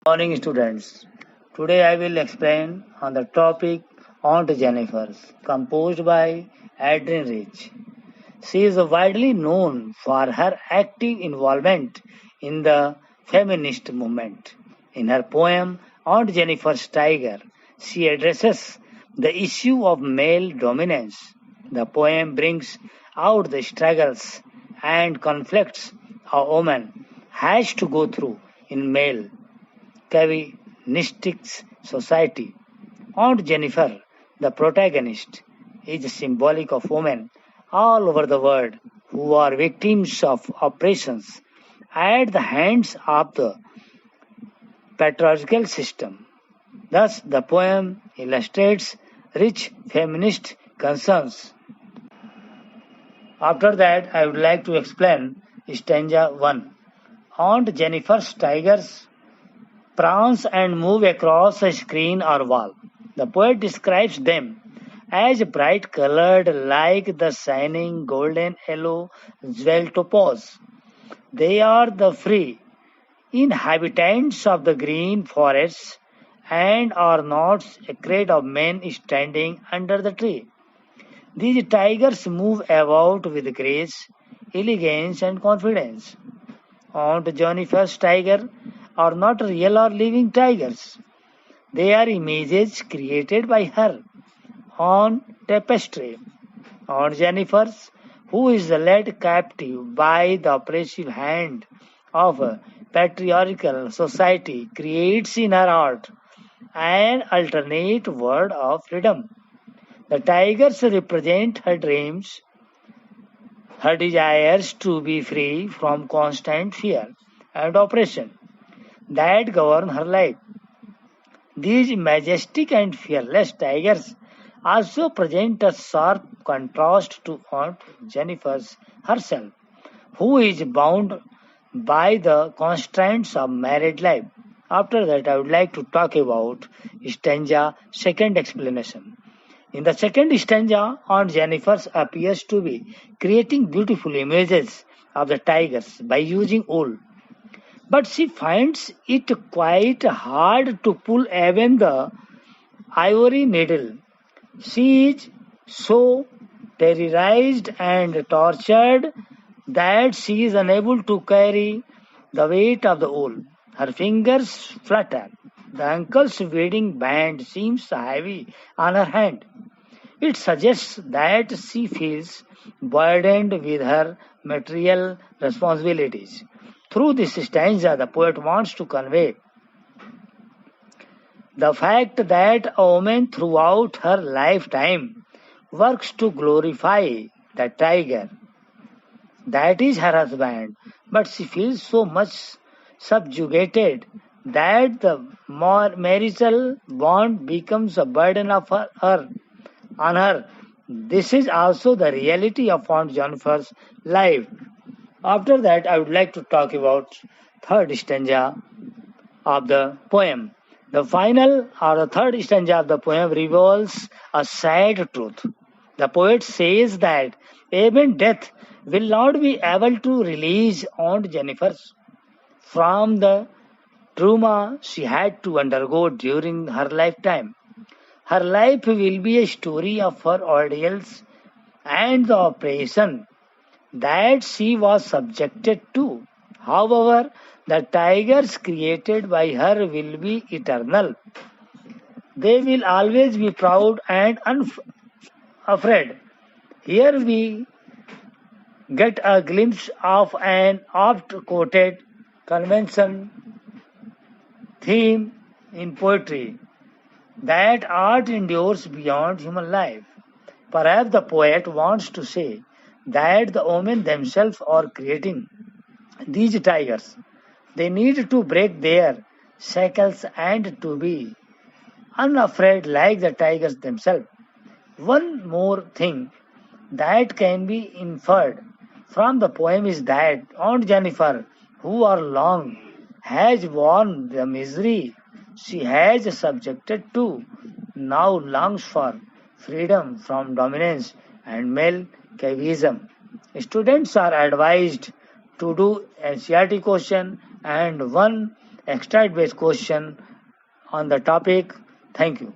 Morning, students. Today I will explain on the topic Aunt Jennifer's, composed by Adrian Rich. She is widely known for her active involvement in the feminist movement. In her poem Aunt Jennifer's Tiger, she addresses the issue of male dominance. The poem brings out the struggles and conflicts a woman has to go through in male Calvinistic society. Aunt Jennifer, the protagonist, is symbolic of women all over the world who are victims of oppressions at the hands of the patriarchal system. Thus, the poem illustrates rich feminist concerns. After that, I would like to explain stanza 1. Aunt Jennifer's tigers prance and move across a screen or wall. The poet describes them as bright colored like the shining golden yellow jewel topaz. They are the free inhabitants of the green forests and are not afraid of men standing under the tree. These tigers move about with grace, elegance, and confidence. Aunt Jennifer's tiger are not real or living tigers. They are images created by her on tapestry. On Jennifer's, who is led captive by the oppressive hand of a patriarchal society, creates in her art an alternate world of freedom. The tigers represent her dreams, her desires to be free from constant fear and oppression that govern her life. These majestic and fearless tigers also present a sharp contrast to Aunt Jennifer's herself, who is bound by the constraints of married life. After that, I would like to talk about stanza second explanation. In the second stanza, Aunt Jennifer appears to be creating beautiful images of the tigers by using wool, but she finds it quite hard to pull even the ivory needle. She is so terrorized and tortured that she is unable to carry the weight of the wool. Her fingers flutter. The uncle's wedding band seems heavy on her hand. It suggests that she feels burdened with her material responsibilities. Through this stanza, the poet wants to convey the fact that a woman throughout her lifetime works to glorify the tiger that is her husband, but she feels so much subjugated that the more marital bond becomes a burden of her on her. This is also the reality of Aunt Jennifer's life. After that, I would like to talk about third stanza of the poem. The final or the third stanza of the poem reveals a sad truth. The poet says that even death will not be able to release Aunt Jennifer from the trauma she had to undergo during her lifetime. Her life will be a story of her ordeals and the oppression that she was subjected to. However, the tigers created by her will be eternal. They will always be proud and unafraid. Here we get a glimpse of an oft quoted convention theme in poetry that art endures beyond human life. Perhaps the poet wants to say that the women themselves are creating these tigers. They need to break their shackles and to be unafraid like the tigers themselves. One more thing that can be inferred from the poem is that Aunt Jennifer, who all along has borne the misery she has subjected to, now longs for freedom from dominance and male cavism. Students are advised to do NCERT question and one extract based question on the topic. Thank you.